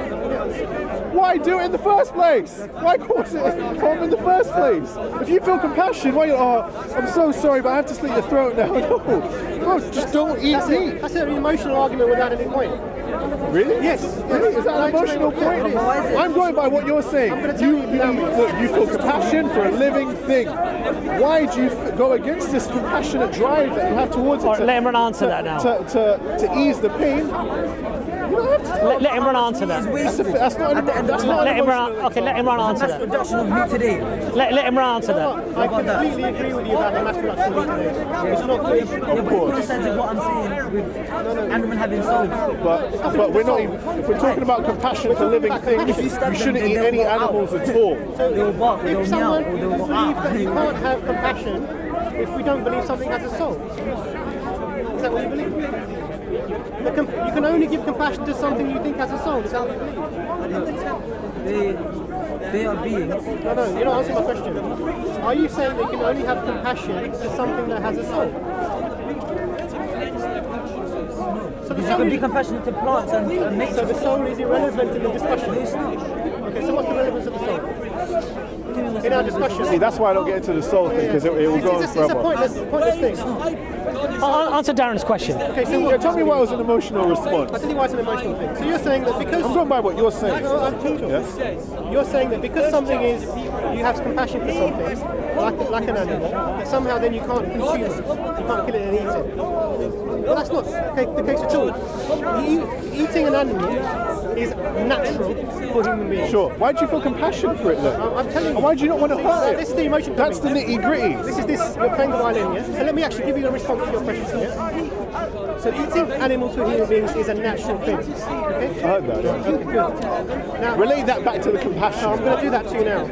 Why do it in the first place? Why cause it harm in the first place? If you feel compassion, why I'm so sorry, but I have to slit your throat now. No, just don't eat meat. That's an emotional argument without any point. Really? Yes. Really? Is that an emotional point? I'm going by what you're saying. You feel compassion for a living thing. Why do you go against this compassionate drive that you have towards it? All right, let him answer that now. To ease the pain. You don't have to. Let him run answer that. That's not Let him run. Okay, let him run answer Mass that. production of meat today. Let him run answer that. I completely agree with you about the mass production of meat today. It's not good. Of course. In the sense of what I'm saying with animal having souls. But we're not even. If we're talking about compassion for living things, we shouldn't eat any animals at all. They will bark, they will If meow, someone or they will believes that you can't have compassion if we don't believe something has a soul. Is that what you believe? You can only give compassion to something you think has a soul. Is that what you believe? They are beings. No, you're not answering my question. Are you saying that you can only have compassion to something that has a soul? So the You soul can be is, compassionate to plants and so nature. the soul is irrelevant in the discussion. No, it's not. Okay, so what's the relevance of the soul? In our discussion. See, that's why I don't get into the soul thing, because it will go on It's a forever. pointless thing. Answer Darren's question. Okay, so Yeah, tell me why it was an emotional response. I'll tell you why it's an emotional thing. So you're saying that because I'm going by what you're saying. No, I'm talking. Yeah? You're saying that because something is, you have compassion for something, like an animal, that somehow then you can't consume it. You can't kill it and eat it. Well, that's not the case at all. Eating an animal is natural for human beings. Sure. Why do you feel compassion for it then? I'm telling you. And why do you not want to hurt it? This is the emotion. That's the coming. nitty gritty. You're playing the violin, yeah? So let me actually give you a response to your question, yeah? So eating animals for human beings is a natural thing, okay? I heard that. Yeah. Okay, good. Now, Relate that back to the compassion. I'm going to do that to you now.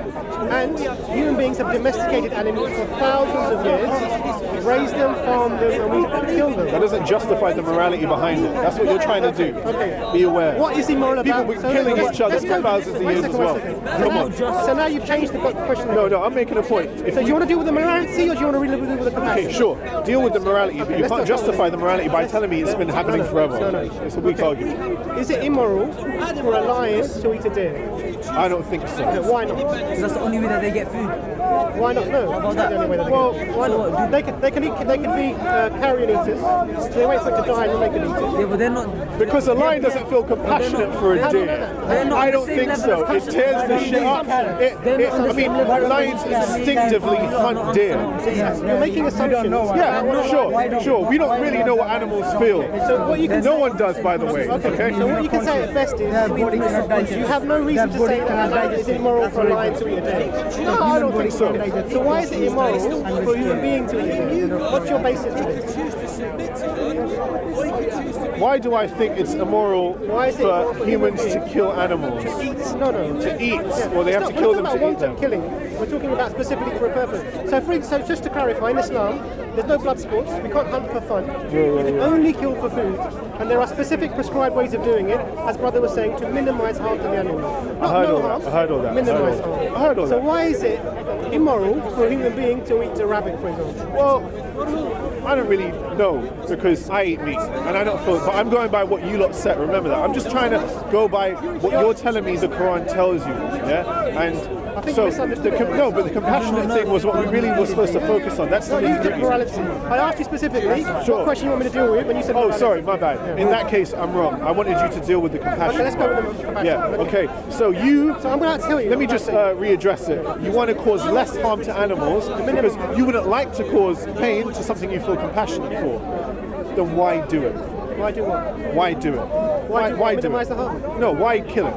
And human beings have domesticated animals for thousands of years, raised them, farmed them, and we kill them. That doesn't justify the morality behind it. That's what you're trying to do. Okay. Be aware. What is immoral People about? were killing each other for thousands of Wait a years second, as wait a well. second. Come on. So now you've changed the question. No, I'm making a point. So do you want to deal with the morality or do you want to really deal with the compassion? Okay, sure. Deal with the morality, but you let's can't not- justify the morality by telling me it's been happening forever. No. It's a weak argument. Is it immoral for a lion to eat a deer? I don't think so. No, why not? Because that's the only way that they get food. Why not? No. That's not the only way that they Well, get it. Why not? They can be carrion eaters, so they wait for it to die and then they can eat it. Yeah, but they're not. Because a lion doesn't feel compassionate for How a do you deer. know that? They're not I on the don't same think level so. as It tears the shit up. I mean, lions instinctively hunt deer. You're making assumptions. Yeah, sure. We don't really know what animals feel. So what you can No say, one does, by the way. Okay. So what you can say at best is you have no reason to say that it's immoral for a lion to eat a deer. No, I don't think so. So why is it immoral for a human being to eat a deer? What's your basis for this? Why do I think it's immoral Why is it immoral for for humans human to beings kill animals? No. To eat, Yeah. or they have to kill them We're to talking eat about them. wanton killing. We're talking about specifically for a purpose. So just to clarify, in Islam, there's no blood sports. We can't hunt for fun. You can only kill for food. And there are specific prescribed ways of doing it, as brother was saying, to minimize harm to the animal. Not heard no all harm, that. I heard all that. minimize I harm. heard all So that. why is it immoral for a human being to eat a rabbit, for example? Well, I don't really know because I eat meat and I don't feel. But I'm going by what you lot said. Remember that. I'm just trying to go by what you're telling me the Quran tells you. Yeah, and I think So you misunderstood it. no, but the compassionate thing was what we really were supposed to focus on. That's No, the you did nitty-gritty. morality. I asked you specifically what question you want me to deal with when you said Oh, morality. sorry, my bad. In that case, I'm wrong. I wanted you to deal with the compassion. Okay, let's go with the compassion. Yeah, okay. So I'm going to tell you. let me just readdress it. You want to cause less harm to animals because you wouldn't like to cause pain to something you feel compassionate for. Then why do it? Why do what? Why do it? Why do minimize it? the harm? No, why kill it?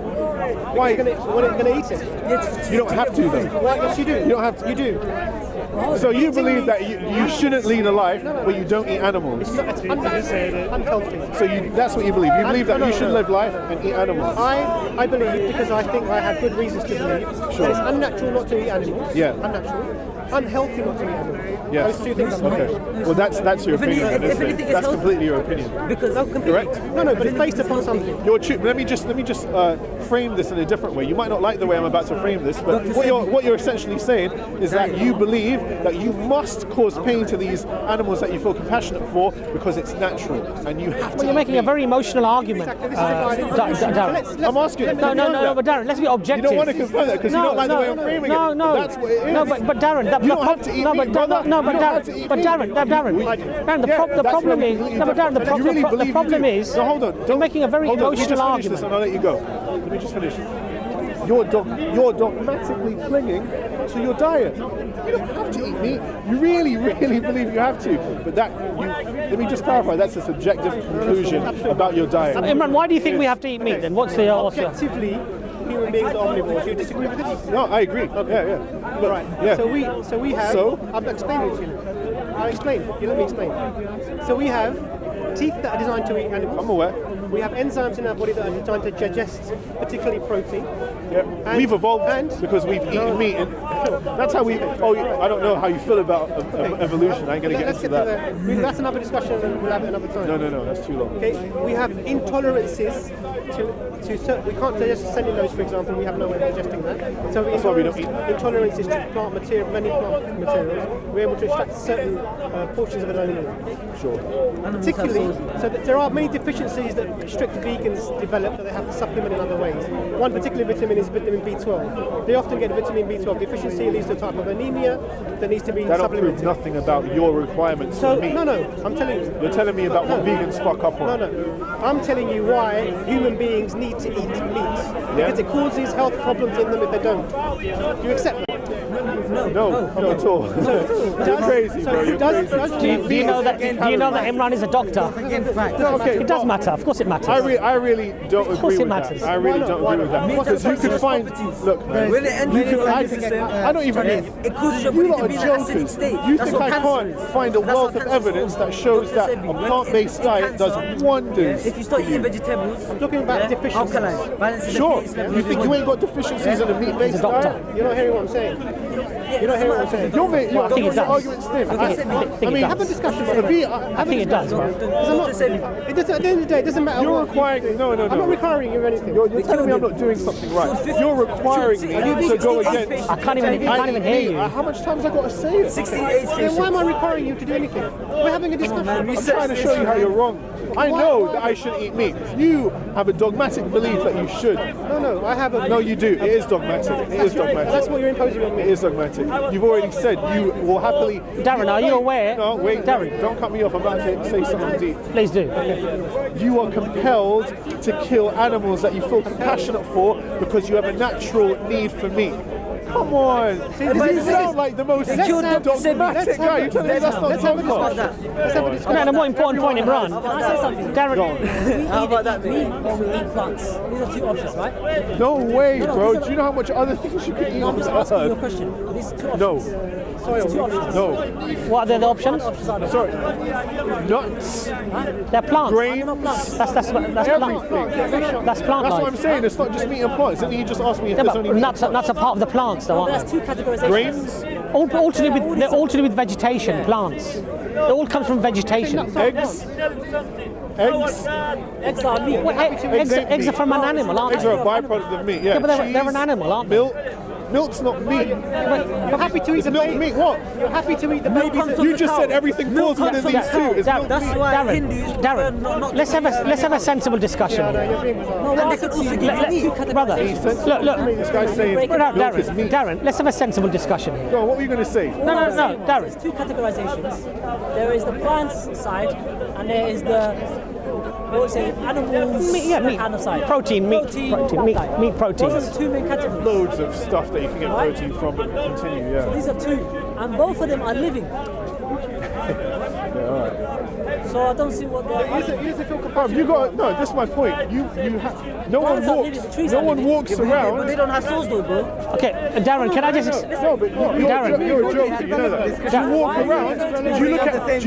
Why? When it's going to eat it. You don't have to though. Why? Yes, you do. You don't have to. You do. So you believe that you shouldn't lead a life where you don't eat animals. It's unhealthy. So that's what you believe. You believe that No, you should no. live life and eat animals. I believe, because I think I have good reasons to believe, that it's unnatural not to eat animals. Yeah. Unnatural. Unhealthy not to eat animals. Yes. Those two things are Okay. Well, that's your opinion. then, isn't it? That's completely your opinion. Because Correct? No, but it's based upon something. Let me just frame this in a different way. You might not like the way I'm about to frame this, but what you're essentially saying is that you believe that you must cause pain to these animals that you feel compassionate for because it's natural and you have to. Well, you're making a very emotional argument. Exactly. This is a Darren. I'm asking. No, but Darren, let's be objective. You don't want to confirm that because you don't like the way I'm framing it. No, But that's what it is. No, but Darren, You don't have to eat meat, brother. You don't have to eat meat. Darren, the that's problem where is, we no, but Darren, You really the believe problem you do. is, No, hold on. you're making a very Hold on, let me emotional just finish this argument. and I'll let you go. Let me just finish. You're dogmatically clinging to your diet. You don't have to eat meat. You really, really believe you have to. But let me just clarify, that's a subjective conclusion about your diet. Imran, why do you think we have to eat meat then? What's the objectively, human beings are omnivores. Do you disagree with this? No, I agree. Yeah. But, Right. yeah. So we have. I'm explaining to you. I'll explain. You let me explain. So we have teeth that are designed to eat animals. I'm aware. We have enzymes in our body that are designed to digest, particularly protein. Yeah. And- We've evolved and- because we've eaten meat. And that's how we. I don't know how you feel about evolution. I ain't going to get Let's into get that. to that's another discussion and we'll have it another time. No, that's too long. Okay, we have intolerances to certain, we can't digest cellulose, for example. We have no way of digesting that. So That's why we don't eat. intolerances to plant material, many plant materials. We're able to extract certain portions of it only. Sure. Particularly, so that there are many deficiencies that strict vegans develop that they have to supplement in other ways. One particular vitamin is vitamin B12. They often get vitamin B12 deficiency, leads to a type of anemia that needs to be That don't prove supplemented. nothing about your requirements So for meat. no, I'm telling you. You're telling me about what vegans fuck up on. No. I'm telling you why human beings need to eat meat. Because it causes health problems in them if they don't. Do you accept that? No, not at all. You're crazy, bro. You're crazy. Do you know that Imran is a doctor? No, okay. It does matter. Of course it matters. I really don't course agree it with matters. that. I really don't agree with that. Because you could find. Look, man. When it ends You could, in I don't even. it causes your You body lot to are be in an acidic jokers. state. You That's think what I cancer can't is. find a That's wealth what of cancer evidence is. that shows that Doctor said a when plant-based you diet cancer, does wonders? If you start eating vegetables, I'm talking about deficiencies. alkaline, balances the Sure. pH You levels. think you ain't got deficiencies in a meat-based doctor. diet? You're not hearing what I'm saying. You're not hearing what I'm saying. Your think it does. argument's thin. I think it Have a does. discussion. I think it does, bro. It doesn't, at the end of the day, it doesn't matter. You're what- requiring. No. I'm not requiring you anything. You're telling me I'm not doing something right. You're requiring me to go against. I can't even hear you. How much times I got to say it? 16 age Then why am I requiring you to do anything? We're having a discussion. I'm trying to show you how you're wrong. I know that I shouldn't eat meat. You have a dogmatic belief that you should. No, I have a... No, you do. It is dogmatic. It is dogmatic. That's what you're imposing on me. It is dogmatic. You've already said you will happily. Darren, are you aware? No, wait, Darren, don't cut me off. I'm about to say something deep. please do. You are compelled to kill animals that you feel compassionate for because you have a natural need for meat. Come on. You sound like the most dogmatic guy. You're telling me that's not Let's have a dogma. discussion. Let's have a discussion. No, and a more important point, Imran. Can I say something? Darren, How about that, Meat or we eat plants. These are two options, right? No way, bro. Do you know how much other things you could eat on I'm this just asking you a earth? question. These are two No. options. There's two options. No. what are the options? Sorry. Nuts, They're plants. grains, That's plant. everything. That's plant That's what life. I'm saying. It's not just meat and plants. Didn't you just ask me if Yeah, there's but only meat? nuts are part of the plants, though, aren't There's they? two categorizations. Grains, All to do with vegetation, plants. It all comes from vegetation. eggs. Eggs are meat. Well, eggs are from an animal, aren't Eggs they? are a byproduct of meat. Yeah, Yeah, but they're cheese, an animal, aren't they? milk, Milk's not meat. You're happy to eat the Milk baby. meat, what? You're happy to eat the babies. You just said everything falls within these two. It's milk That's meat. why Hindus prefer not let's have a sensible discussion. You're being bizarre. No, And they could also give you meat. Brother, look, This guy's saying milk is meat. Darren, let's have a sensible discussion here. Go on, what were you going to say? No, Darren. There's two categorizations. There is the plants side, and there is the animals Meat. kind of side. Protein, meat proteins. Those are the two main categories. Loads of stuff that you can get protein from, but continue, yeah. These are two, and both of them are living. So I don't see what they're. You got no. That's my point. No one Plants are walks. living, the trees No are one living. walks But around. they don't have souls though, bro. Okay, Darren, can I just... No, but Darren. you're a joker. You know that. You walk around. Do you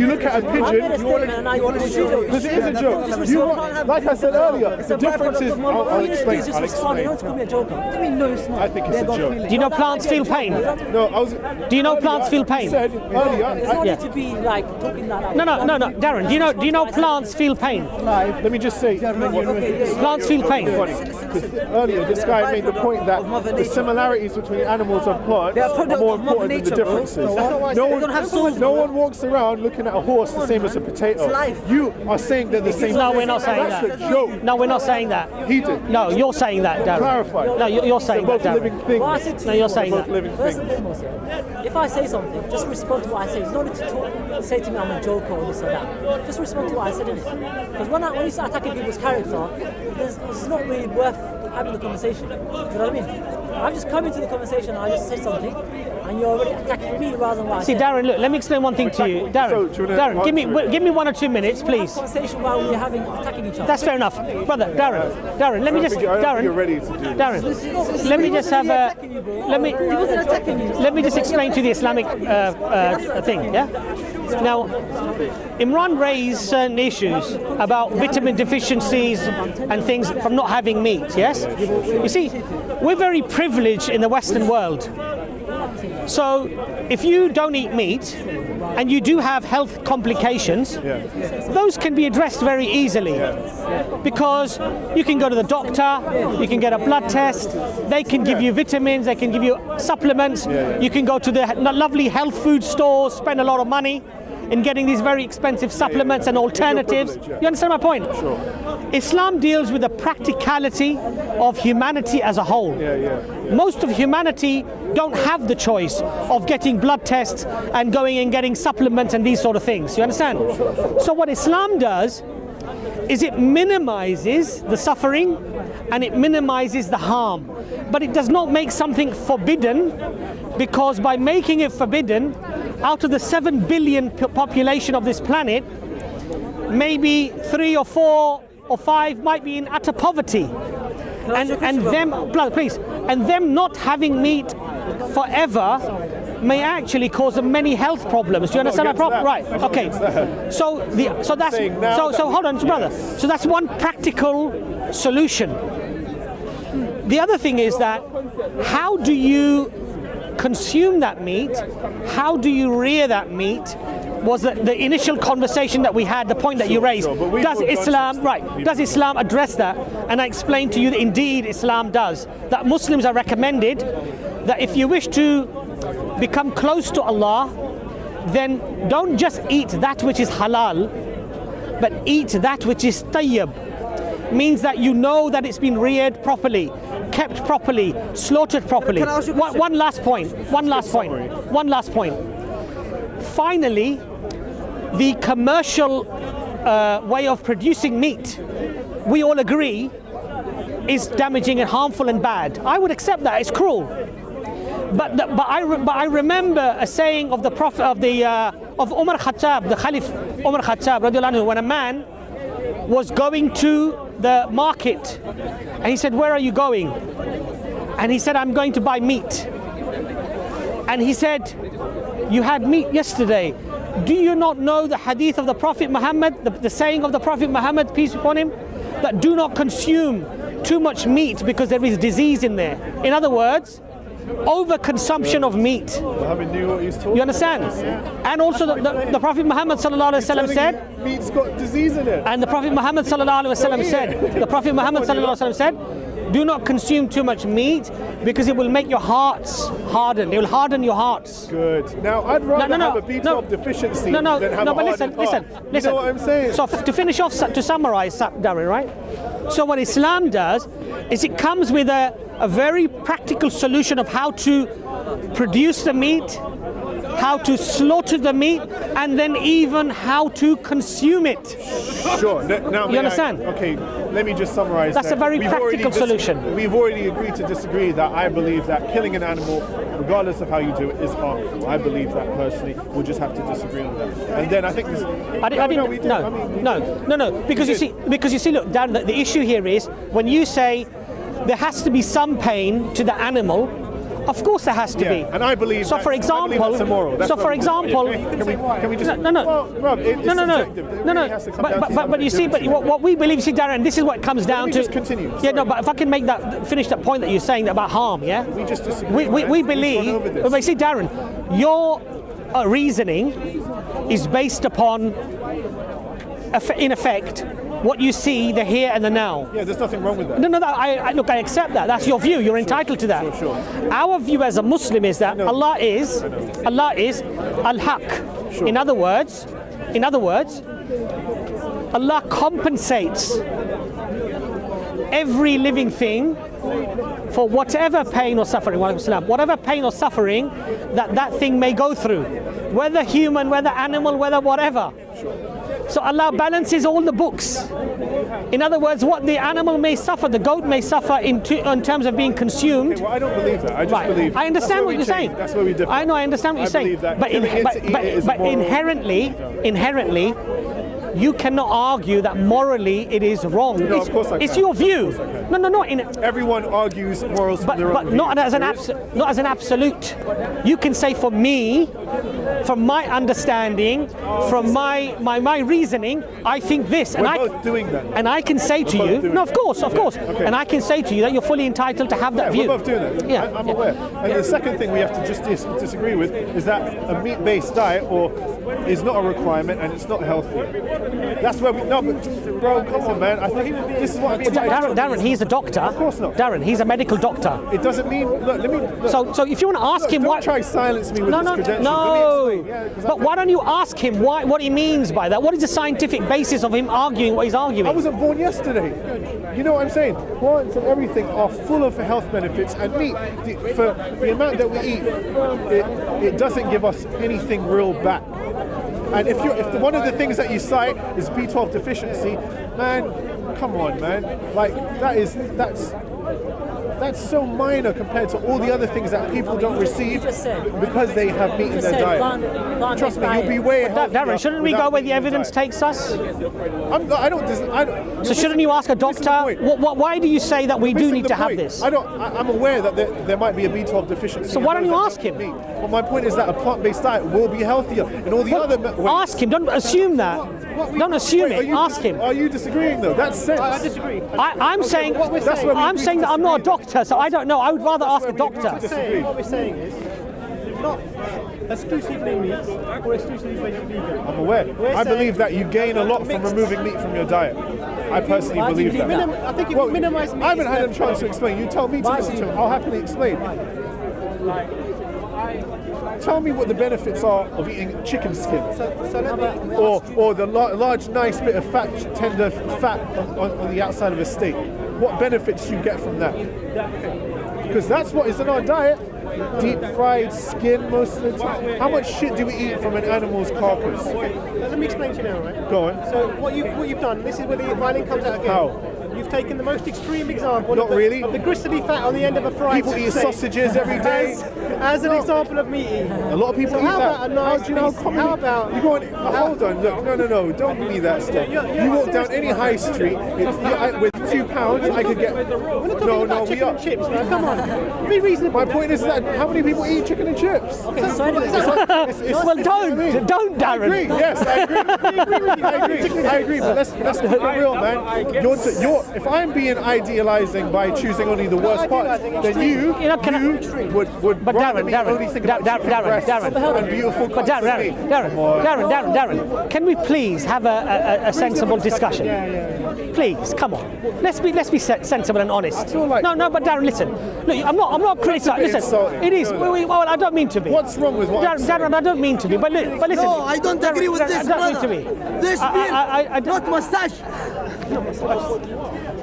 look at a I made a pigeon? statement and now you want to shoot it. Because it is a joke. You want, like I said earlier, the difference is. I'll All you need to do is explain. just I'll respond. You don't explain. have to call me a joker. I mean, no, it's not. I think it's a joke. Do you know plants feel pain? No, I was. Do you know plants feel pain? I said There's earlier. no need to be like talking like that. No, Darren, do you know plants feel pain? Let me just say. Plants feel pain. Because earlier this guy made the point that the similarities between animals and plants They are are product more of Mother important than the Nature, bro. differences. That's not why I said they don't have souls, No bro. one walks around looking at a horse the same as a potato. It's life. You are saying they're the same. No, we're not saying That's that. a joke. No, we're not saying that. He did. No, you're saying that, Darren. Clarify. No, you're saying They're that, both living Darren. things. Well, I said to No, you, you're saying both that. living First and things. foremost, yeah, if I say something, just respond to what I say. It's not need to say to me I'm a joker or this or that. Just respond to what I said in it. Because when you start attacking people's character, it's not really worth having the conversation. You know what I mean? I've just come into the conversation and I just said something, and you're already attacking me rather than what I See, said. Darren, look, let me explain one thing to you. So, do you Darren, wanna give me 1 or 2 minutes, Have a please. conversation while we're attacking each other. That's fair enough. Brother, Darren, let me just, I don't think you're Darren, ready to do this. Darren, let me just have a, let me just explain to you the Islamic thing, yeah? Now, Imran raised certain issues about vitamin deficiencies and things from not having meat, yes? You see, we're very privileged in the Western world. So, if you don't eat meat and you do have health complications, those can be addressed very easily. Because you can go to the doctor, you can get a blood test, they can give you vitamins, they can give you supplements, you can go to the lovely health food stores, spend a lot of money in getting these very expensive supplements and alternatives. You understand my point? Sure. Islam deals with the practicality of humanity as a whole. Most of humanity don't have the choice of getting blood tests and going and getting supplements and these sort of things. You understand? So what Islam does is it minimizes the suffering and it minimizes the harm. But it does not make something forbidden, because by making it forbidden, out of the 7 billion population of this planet, maybe 3 or 4 or 5 might be in utter poverty. And them not having meat forever may actually cause them many health problems. Do you understand my problem? Right. Okay. So hold on, brother. So that's one practical solution. The other thing is that how do you consume that meat? How do you rear that meat? Was the initial conversation that we had, the point that you raised. Does Islam address that? And I explained to you that indeed Islam does. That Muslims are recommended that if you wish to become close to Allah, then don't just eat that which is halal, but eat that which is tayyib. Means that you know that it's been reared properly, kept properly, slaughtered properly. One last point. Finally, the commercial way of producing meat, we all agree, is damaging and harmful and bad. I would accept that, it's cruel. But I remember a saying of the Prophet of Umar Khattab, the Caliph Umar Khattab, radiallahu anhu, when a man was going to the market and he said, "Where are you going?" And he said, "I'm going to buy meat." And he said, "You had meat yesterday. Do you not know the hadith of the Prophet Muhammad, the saying of the Prophet Muhammad, peace be upon him, that do not consume too much meat because there is disease in there?" In other words, overconsumption of meat. You understand? And also the Prophet Muhammad sallallahu alaihi wasallam said, meat's got disease in it. and the Prophet Muhammad sallallahu alaihi wasallam said, do not consume too much meat because it will make your hearts harden. It will harden your hearts. Good. Now, I'd rather have a B12 deficiency than have a hardened heart. You know what I'm saying? So to finish off, to summarize, Darren, right? So what Islam does is it comes with a very practical solution of how to produce the meat, how to slaughter the meat, and then even how to consume it. Sure. Now, you understand? Okay, let me just summarize. That's a very practical solution. We've already agreed to disagree that I believe that killing an animal, regardless of how you do it, is harmful. I believe that personally. We'll just have to disagree on that. And then I think this. No. Because you see, look, Dan, the issue here is when you say there has to be some pain to the animal. Of course there has to be. And I believe so. For example, can we just no. But you see, what we believe, see, Darren, this is what it comes down to. Just continue. Yeah, no, but if I can finish that point that you're saying about harm, yeah. We just disagree. We believe. But see, Darren, your reasoning is based upon, in effect, what you see, the here and the now. Yeah, there's nothing wrong with that. No, I accept that. That's your view. You're entitled to that. Sure. Our view as a Muslim is that Allah is al-Haq. Sure. In other words, Allah compensates every living thing for whatever pain or suffering, whatever pain or suffering that thing may go through, whether human, whether animal, whether whatever. So Allah balances all the books. In other words, what the animal may suffer, the goat may suffer in terms of being consumed. Okay, well, I don't believe that. I just believe. I understand what you're saying. That's where we differ. I know. I understand what you're saying. But inherently, you cannot argue that morally it is wrong. No, of course I can. It's your view. No. Everyone argues morals from their own view. Not as an absolute. You can say, for me, from my understanding, from my reasoning, I think this. We're both doing that. And I can say to you, no, of course. Okay. And I can say to you that you're fully entitled to have that view. We're both doing that. Yeah, I'm aware. And the second thing we have to just disagree with is that a meat-based diet is not a requirement and it's not healthy. That's where but bro, come on, man. I think this is what I'm Darren, he's a doctor. Of course not. Darren, he's a medical doctor. It doesn't mean. Look. So if you want to ask him don't why, try to silence me with this credential. No. But why don't you ask him what he means by that? What is the scientific basis of him arguing what he's arguing? I wasn't born yesterday. You know what I'm saying? Plants and everything are full of health benefits, and meat, for the amount that we eat, it doesn't give us anything real back. And if one of the things that you cite is B12 deficiency, man, come on, man. Like that's so minor compared to all the other things that people don't receive because they have meat in their diet. Trust me, you'll be way healthier. Darren, shouldn't we go where the evidence takes us? So shouldn't you ask a doctor? Why do you say that we do need to have this? I'm aware that there might be a B12 deficiency. So why don't you ask him? But my point is that a plant-based diet will be healthier in all the other ways. Ask him. Don't assume that. Don't assume it. Ask him. Are you disagreeing though? That's sense. I disagree. I'm saying that I'm not a doctor, so I don't know. I would rather ask a doctor. What we're saying is not exclusively meat or exclusively vegan. I'm aware. I believe that you gain a lot from removing meat from your diet. I personally believe that. I think if you minimize meat, I haven't had a chance to explain. You tell me to listen to it. I'll happily explain. Tell me what the benefits are of eating chicken skin, or the large, nice bit of fat, tender fat on the outside of a steak. What benefits you get from that? Because that's what is in our diet. Deep fried skin most of the time. How much shit do we eat from an animal's carcass? Okay, let me explain to you now, right? Go on. So what you've done, this is where the violin comes out again. How? You've taken the most extreme example of the gristly fat on the end of a fried People eat sausages every day. As an example of meat eating. A lot of people eat that. How about you go on, hold on, look, no, don't give me that stuff. You walk down any high street, with £2 I could get... chicken and chips, man, come on. Be reasonable. My point is that how many people eat chicken and chips? Okay, well, don't, Darren. I agree, yes, I agree, but let's keep it real, man. if I'm being idealizing by choosing only the worst parts, then you would But rather Darren, me only think about chicken breasts and beautiful But cuts than me. Darren, can we please have a sensible discussion? Please, come on. Let's be sensible and honest. feel like- No, but Darren, listen. Look, I'm not criticizing. Listen, insulting, it is. don't it? Well, I don't mean to be. What's wrong with what I'm Darren, I don't mean to be. But listen. No, I don't agree with this, I don't mean brother. to be. This beard, not mustache.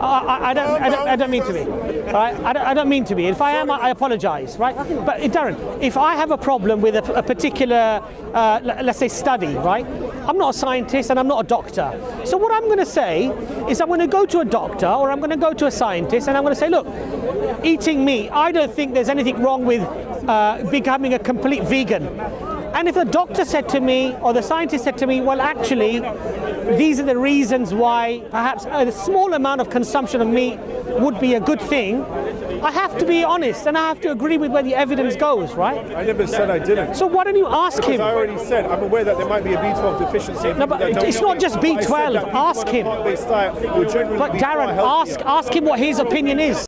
I don't mean to be. Right? I don't mean to be. If I am, I apologise. Right? But Darren, if I have a problem with a particular, let's say, study, right? I'm not a scientist and I'm not a doctor. So what I'm going to say is I'm going to go to a doctor or I'm going to go to a scientist and I'm going to say, look, eating meat, I don't think there's anything wrong with becoming a complete vegan. And if the doctor said to me, or the scientist said to me, well, actually, these are the reasons why perhaps a small amount of consumption of meat would be a good thing, I have to be honest and I have to agree with where the evidence goes, right? I never said I didn't. So why don't you ask him? Because I already said, I'm aware that there might be a B12 deficiency. No, but it's not just B12. Ask him. But But Darren, ask him what his opinion is.